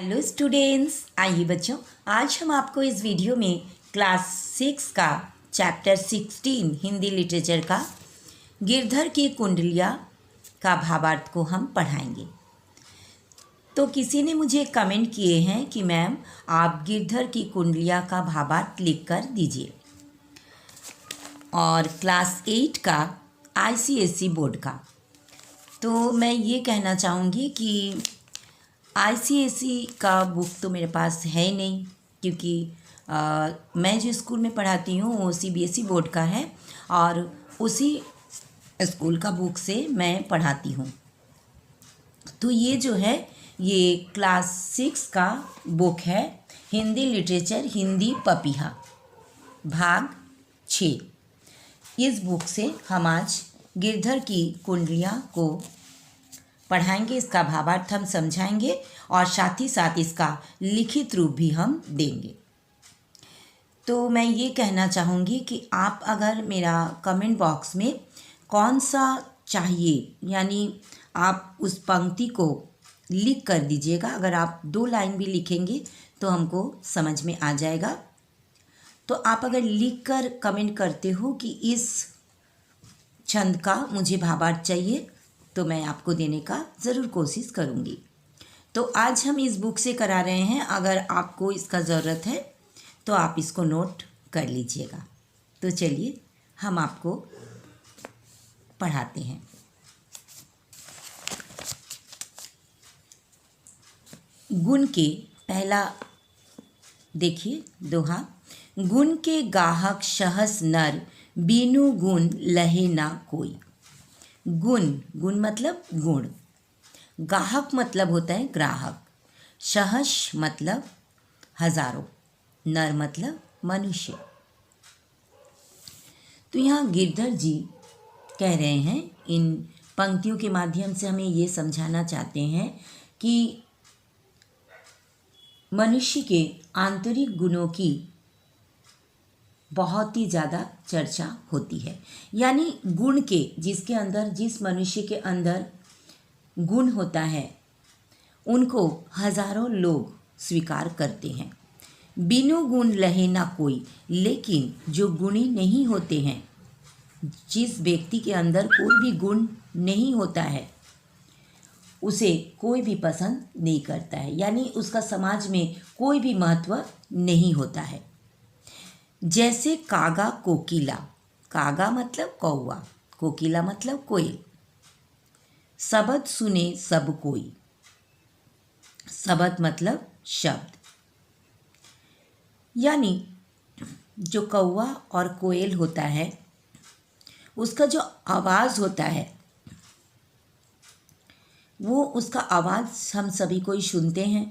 Hello students, आइए बच्चों, आज हम आपको इस वीडियो में क्लास 6 का चैप्टर 16 हिंदी लिटरेचर का गिरधर की कुंडलियाँ का भावार्थ को हम पढ़ाएंगे। तो किसी ने मुझे कमेंट किए हैं कि मैम आप गिरधर की कुंडलियाँ का भावार्थ लिख कर दीजिए, और क्लास 8 का ICSE बोर्ड का। तो मैं ये कहना चाहूँगी कि ICSE का बुक तो मेरे पास है ही नहीं, क्योंकि मैं जो स्कूल में पढ़ाती हूँ वो CBSE बोर्ड का है और उसी स्कूल का बुक से मैं पढ़ाती हूँ। तो ये जो है ये क्लास 6 का बुक है, हिंदी लिटरेचर हिंदी पपीहा भाग 6। इस बुक से हम आज गिरधर की कुंडलियाँ को पढ़ाएंगे, इसका भावार्थ हम समझाएंगे और साथ ही साथ इसका लिखित रूप भी हम देंगे। तो मैं ये कहना चाहूँगी कि आप अगर मेरा कमेंट बॉक्स में कौन सा चाहिए, यानी आप उस पंक्ति को लिख कर दीजिएगा। अगर आप 2 लाइन भी लिखेंगे तो हमको समझ में आ जाएगा। तो आप अगर लिख कर कमेंट करते हो कि इस छंद का मुझे भावार्थ चाहिए, तो मैं आपको देने का ज़रूर कोशिश करूँगी। तो आज हम इस बुक से करा रहे हैं, अगर आपको इसका ज़रूरत है तो आप इसको नोट कर लीजिएगा। तो चलिए हम आपको पढ़ाते हैं। गुण के पहला देखिए दोहा, गुण के गाहक सहस नर, बीनु गुण लहे ना कोई। गुण, गुण मतलब गुण, गाहक मतलब होता है ग्राहक, सहस मतलब हजारों, नर मतलब मनुष्य। तो यहाँ गिरधर जी कह रहे हैं, इन पंक्तियों के माध्यम से हमें ये समझाना चाहते हैं कि मनुष्य के आंतरिक गुणों की बहुत ही ज़्यादा चर्चा होती है। यानी गुण के, जिसके अंदर, जिस मनुष्य के अंदर गुण होता है उनको हजारों लोग स्वीकार करते हैं। बिनु गुण लहे ना कोई, लेकिन जो गुणी नहीं होते हैं, जिस व्यक्ति के अंदर कोई भी गुण नहीं होता है उसे कोई भी पसंद नहीं करता है, यानी उसका समाज में कोई भी महत्व नहीं होता है। जैसे कागा कोकिला, कागा मतलब कौवा, कोकिला मतलब कोयल। शब्द सुने सब कोई, शब्द मतलब शब्द, यानी जो कौवा और कोयल होता है उसका जो आवाज़ होता है वो, उसका आवाज़ हम सभी कोई सुनते हैं।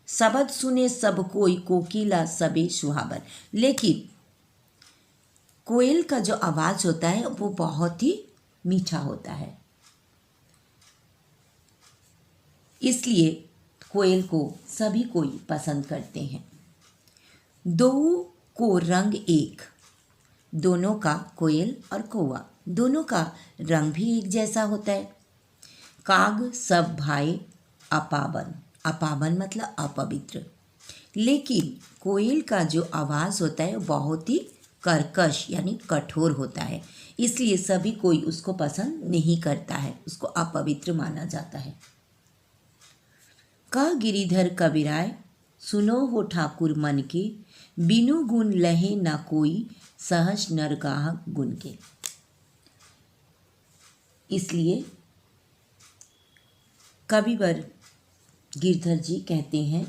शब्द सुने सब कोई, कोकिला सबे सुहावन। लेकिन कोयल का जो आवाज़ होता है वो बहुत ही मीठा होता है, इसलिए कोयल को सभी कोई पसंद करते हैं। दो को रंग एक, दोनों का, कोयल और कौवा दोनों का रंग भी एक जैसा होता है। काग सब भाई अपावन, अपावन मतलब अपवित्र, लेकिन कोयल का जो आवाज़ होता है बहुत ही कर्कश यानी कठोर होता है, इसलिए सभी कोई उसको पसंद नहीं करता है, उसको अपवित्र माना जाता है। कह गिरिधर कबीराय, सुनो हो ठाकुर मन के, बिनु गुण लहे ना कोई, सहस नर गाहक गुण के। इसलिए कविवर गिरधर जी कहते हैं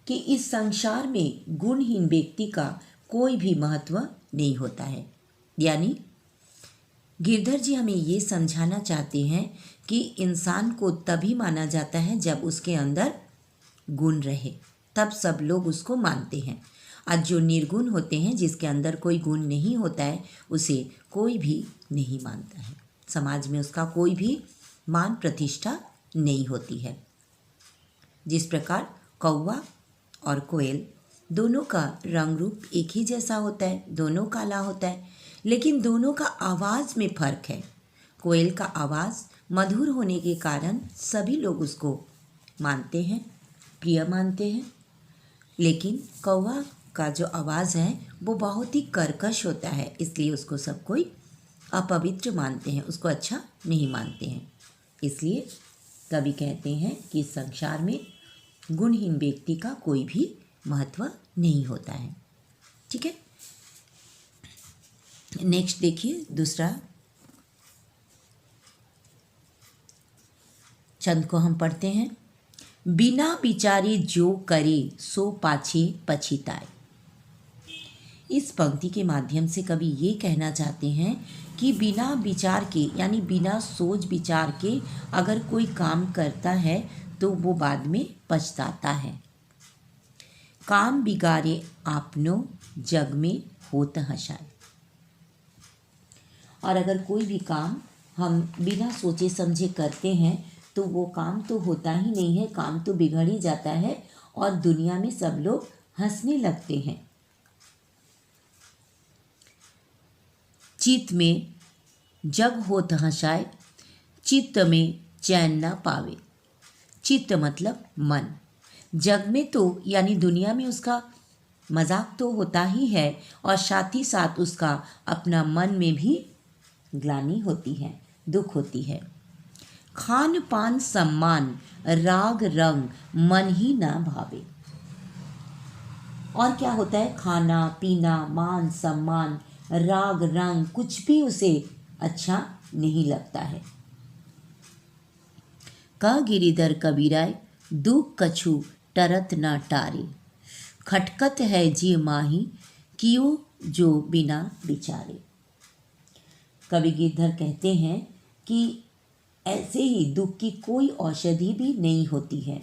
कि इस संसार में गुणहीन व्यक्ति का कोई भी महत्व नहीं होता है। यानी गिरधर जी हमें ये समझाना चाहते हैं कि इंसान को तभी माना जाता है जब उसके अंदर गुण रहे, तब सब लोग उसको मानते हैं। और जो निर्गुण होते हैं, जिसके अंदर कोई गुण नहीं होता है, उसे कोई भी नहीं मानता है, समाज में उसका कोई भी मान प्रतिष्ठा नहीं होती है। जिस प्रकार कौवा और कोयल दोनों का रंग रूप एक ही जैसा होता है, दोनों काला होता है, लेकिन दोनों का आवाज़ में फ़र्क है। कोयल का आवाज़ मधुर होने के कारण सभी लोग उसको मानते हैं, प्रिय मानते हैं, लेकिन कौवा का जो आवाज़ है वो बहुत ही कर्कश होता है, इसलिए उसको सब कोई अपवित्र मानते हैं, उसको अच्छा नहीं मानते हैं। इसलिए कवि कहते हैं कि इस संसार में गुणहीन व्यक्ति का कोई भी महत्व नहीं होता है। ठीक है, नेक्स्ट देखिए दूसरा छंद को हम पढ़ते हैं। बिना विचारे जो करे सो पाछे पछिताए। इस पंक्ति के माध्यम से कवि ये कहना चाहते हैं कि बिना विचार के यानी बिना सोच विचार के अगर कोई काम करता है तो वो बाद में पछताता है। काम बिगाड़े आपनो जग में होत हँसाए। और अगर कोई भी काम हम बिना सोचे समझे करते हैं तो वो काम तो होता ही नहीं है, काम तो बिगड़ ही जाता है और दुनिया में सब लोग हंसने लगते हैं। चित्त में जग होत हँसाए, चित्त में चैन न पावे। चित्त मतलब मन। जग में तो यानी दुनिया में उसका मजाक तो होता ही है और साथ ही साथ उसका अपना मन में भी ग्लानि होती है, दुख होती है। खान पान सम्मान राग रंग मन ही ना भावे। और क्या होता है? खाना पीना मान सम्मान राग रंग कुछ भी उसे अच्छा नहीं लगता है। कह गिरिधर कबीराय दुख कछु टरत ना टारे। खटकत है जी माही कियो जो बिना विचारे। कवि गिरधर कहते हैं कि ऐसे ही दुख की कोई औषधि भी नहीं होती है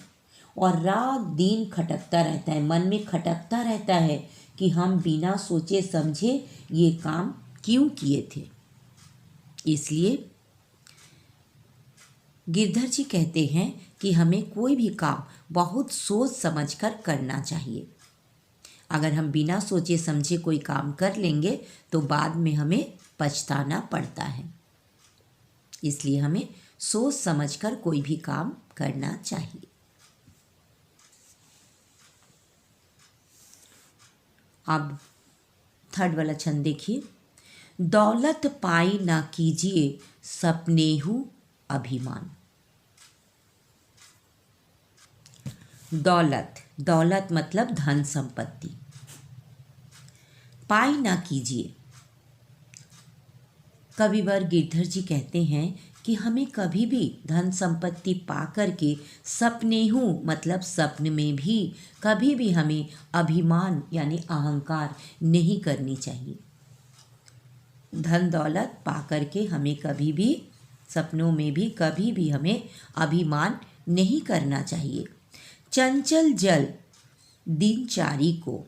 और रात दिन खटकता रहता है, मन में खटकता रहता है कि हम बिना सोचे समझे ये काम क्यों किए थे। इसलिए गिरधर जी कहते हैं कि हमें कोई भी काम बहुत सोच समझकर करना चाहिए। अगर हम बिना सोचे समझे कोई काम कर लेंगे तो बाद में हमें पछताना पड़ता है। इसलिए हमें सोच समझकर कोई भी काम करना चाहिए। अब थर्ड वाला छंद देखिए। दौलत पाई ना कीजिए सपनेहु अभिमान। दौलत मतलब धन संपत्ति। पाई ना कीजिए। कविवर गिरधर जी कहते हैं कि हमें कभी भी धन संपत्ति पा करके सपनेहु मतलब सपने में भी कभी भी हमें अभिमान यानी अहंकार नहीं करनी चाहिए। धन दौलत पा करके हमें कभी भी सपनों में भी कभी भी हमें अभिमान नहीं करना चाहिए। चंचल जल दिनचारी को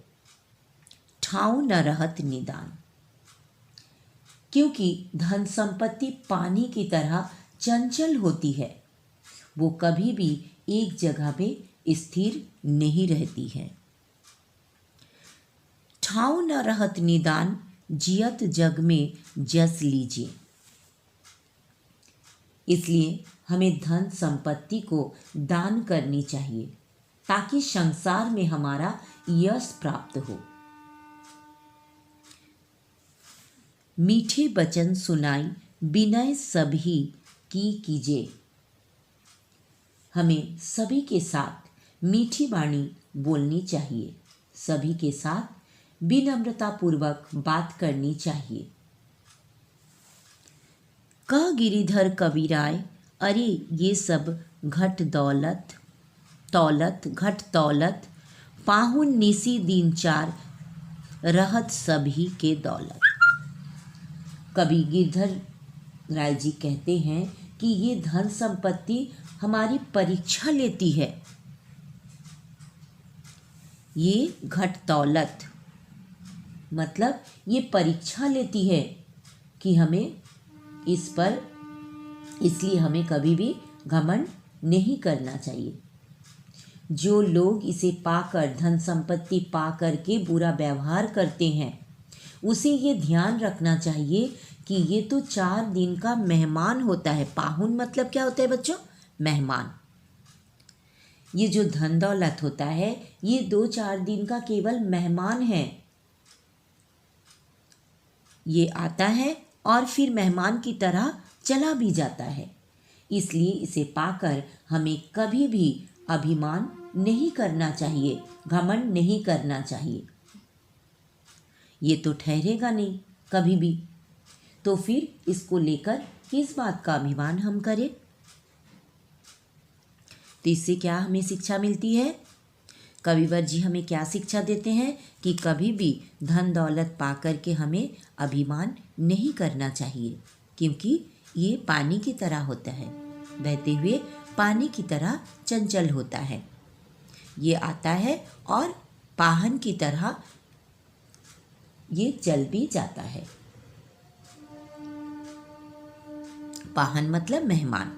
ठाव न रहत निदान। क्योंकि धन संपत्ति पानी की तरह चंचल होती है, वो कभी भी एक जगह पे स्थिर नहीं रहती है। ठाव न रहत निदान जियत जग में जस लीजिए। इसलिए हमें धन संपत्ति को दान करनी चाहिए ताकि संसार में हमारा यश प्राप्त हो। मीठे वचन सुनाई विनय सभी की कीजिए। हमें सभी के साथ मीठी वाणी बोलनी चाहिए, सभी के साथ विनम्रता पूर्वक बात करनी चाहिए। कह गिरिधर कबीराय अरे ये सब घट दौलत तौलत घट तौलत पाहुन निसी दिन चार रहत सभी के दौलत। कवि गिरधर राय जी कहते हैं कि ये धन संपत्ति हमारी परीक्षा लेती है। ये घट दौलत मतलब ये परीक्षा लेती है कि हमें इस पर, इसलिए हमें कभी भी घमंड नहीं करना चाहिए। जो लोग इसे पाकर धन संपत्ति पा करके बुरा व्यवहार करते हैं उसे ये ध्यान रखना चाहिए कि ये तो 4 दिन का मेहमान होता है। पाहुन मतलब क्या होता है बच्चों? मेहमान। ये जो धन दौलत होता है ये 2-4 दिन का केवल मेहमान है। ये आता है और फिर मेहमान की तरह चला भी जाता है। इसलिए इसे पाकर हमें कभी भी अभिमान नहीं करना चाहिए, घमंड नहीं करना चाहिए। ये तो ठहरेगा नहीं कभी भी, तो फिर इसको लेकर किस बात का अभिमान हम करें। तो इससे क्या हमें शिक्षा मिलती है? कविवर जी हमें क्या शिक्षा देते हैं कि कभी भी धन दौलत पाकर के हमें अभिमान नहीं करना चाहिए, क्योंकि ये पानी की तरह होता है, बहते हुए पानी की तरह चंचल होता है। ये आता है और पाहन की तरह ये चल भी जाता है। पाहन मतलब मेहमान।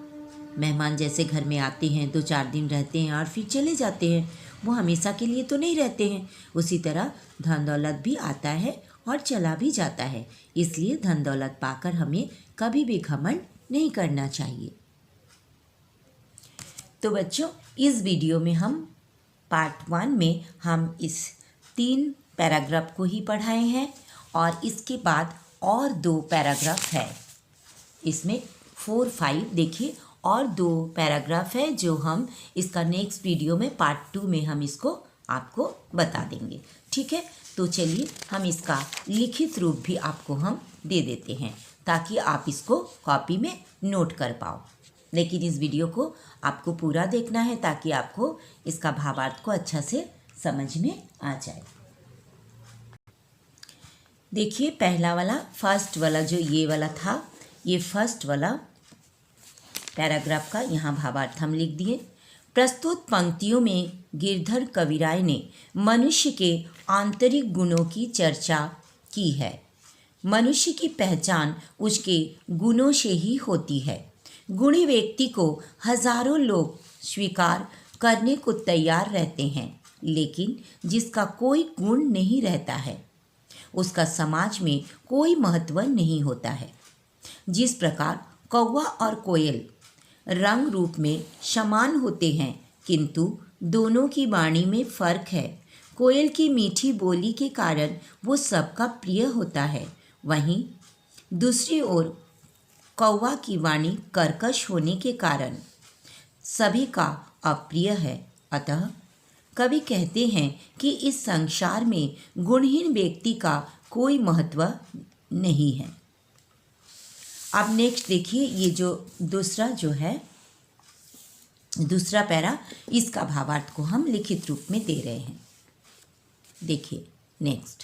मेहमान जैसे घर में आते हैं, 2-4 दिन रहते हैं और फिर चले जाते हैं, वो हमेशा के लिए तो नहीं रहते हैं। उसी तरह धन दौलत भी आता है और चला भी जाता है। इसलिए धन दौलत पाकर हमें कभी भी घमंड नहीं करना चाहिए। तो बच्चों, इस वीडियो में हम पार्ट 1 में हम इस 3 पैराग्राफ को ही पढ़ाए हैं और इसके बाद और 2 पैराग्राफ है। इसमें 4-5 देखिए और 2 पैराग्राफ है जो हम इसका नेक्स्ट वीडियो में पार्ट 2 में हम इसको आपको बता देंगे। ठीक है, तो चलिए हम इसका लिखित रूप भी आपको हम दे देते हैं ताकि आप इसको कॉपी में नोट कर पाओ। लेकिन इस वीडियो को आपको पूरा देखना है ताकि आपको इसका भावार्थ को अच्छा से समझ में आ जाए। देखिए पहला वाला, फर्स्ट वाला जो ये वाला था, ये फर्स्ट वाला पैराग्राफ का यहाँ भावार्थ हम लिख दिए। प्रस्तुत पंक्तियों में गिरधर कविराय ने मनुष्य के आंतरिक गुणों की चर्चा की है। मनुष्य की पहचान उसके गुणों से ही होती है। गुणी व्यक्ति को हजारों लोग स्वीकार करने को तैयार रहते हैं, लेकिन जिसका कोई गुण नहीं रहता है उसका समाज में कोई महत्व नहीं होता है। जिस प्रकार कौवा और कोयल रंग रूप में समान होते हैं, किंतु दोनों की वाणी में फर्क है। कोयल की मीठी बोली के कारण वो सबका प्रिय होता है, वहीं दूसरी ओर कौवा की वाणी कर्कश होने के कारण सभी का अप्रिय है। अतः कवि कहते हैं कि इस संसार में गुणहीन व्यक्ति का कोई महत्व नहीं है। अब नेक्स्ट देखिए, ये जो दूसरा पैरा, इसका भावार्थ को हम लिखित रूप में दे रहे हैं। देखिए नेक्स्ट,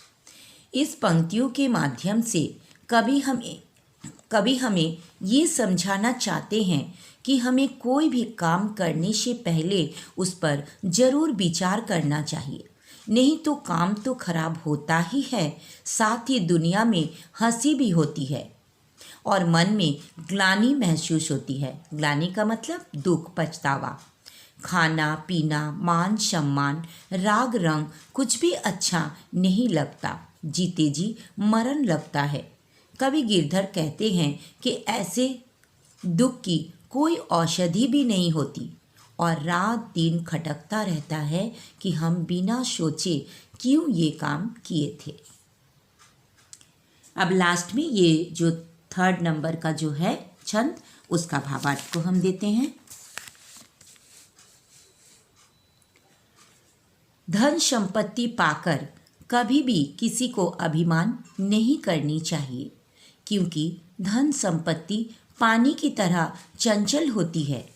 इस पंक्तियों के माध्यम से कभी हमें ये समझाना चाहते हैं कि हमें कोई भी काम करने से पहले उस पर ज़रूर विचार करना चाहिए, नहीं तो काम तो खराब होता ही है, साथ ही दुनिया में हंसी भी होती है और मन में ग्लानि महसूस होती है। ग्लानि का मतलब दुख, पछतावा। खाना पीना, मान सम्मान, राग रंग कुछ भी अच्छा नहीं लगता, जीते जी मरण लगता है। कवि गिरधर कहते हैं कि ऐसे दुख की कोई औषधि भी नहीं होती और रात दिन खटकता रहता है कि हम बिना सोचे क्यों ये काम किए थे। अब लास्ट में ये जो 3rd नंबर का जो है छंद, उसका भावार्थ को हम देते हैं। धन संपत्ति पाकर कभी भी किसी को अभिमान नहीं करनी चाहिए, क्योंकि धन संपत्ति पानी की तरह चंचल होती है।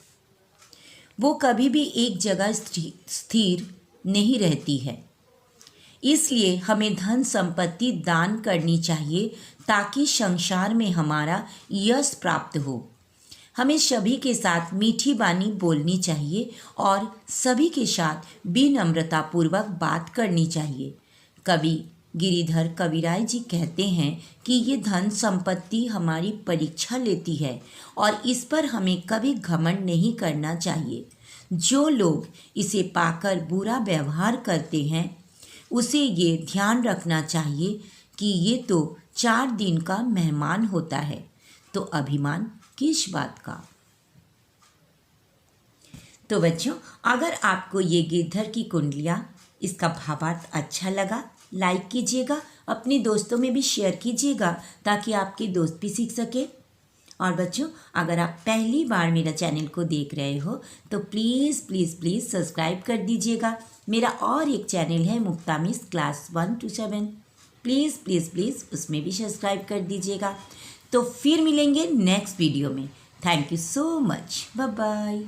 वो कभी भी एक जगह स्थिर नहीं रहती है। इसलिए हमें धन संपत्ति दान करनी चाहिए ताकि संसार में हमारा यश प्राप्त हो। हमें सभी के साथ मीठी वाणी बोलनी चाहिए और सभी के साथ विनम्रतापूर्वक बात करनी चाहिए। कवि गिरिधर कविराय जी कहते हैं कि ये धन संपत्ति हमारी परीक्षा लेती है और इस पर हमें कभी घमंड नहीं करना चाहिए। जो लोग इसे पाकर बुरा व्यवहार करते हैं उसे ये ध्यान रखना चाहिए कि ये तो 4 दिन का मेहमान होता है, तो अभिमान किस बात का। तो बच्चों, अगर आपको ये गिरधर की कुंडलियाँ, इसका भावार्थ अच्छा लगा, लाइक कीजिएगा, अपने दोस्तों में भी शेयर कीजिएगा ताकि आपके दोस्त भी सीख सके। और बच्चों, अगर आप पहली बार मेरा चैनल को देख रहे हो तो प्लीज़ प्लीज़ प्लीज़ सब्सक्राइब कर दीजिएगा। मेरा और एक चैनल है Mukta miss class 1 to 7, please please please उसमें भी सब्सक्राइब कर दीजिएगा। तो फिर मिलेंगे नेक्स्ट वीडियो में। Thank you so much, bye bye.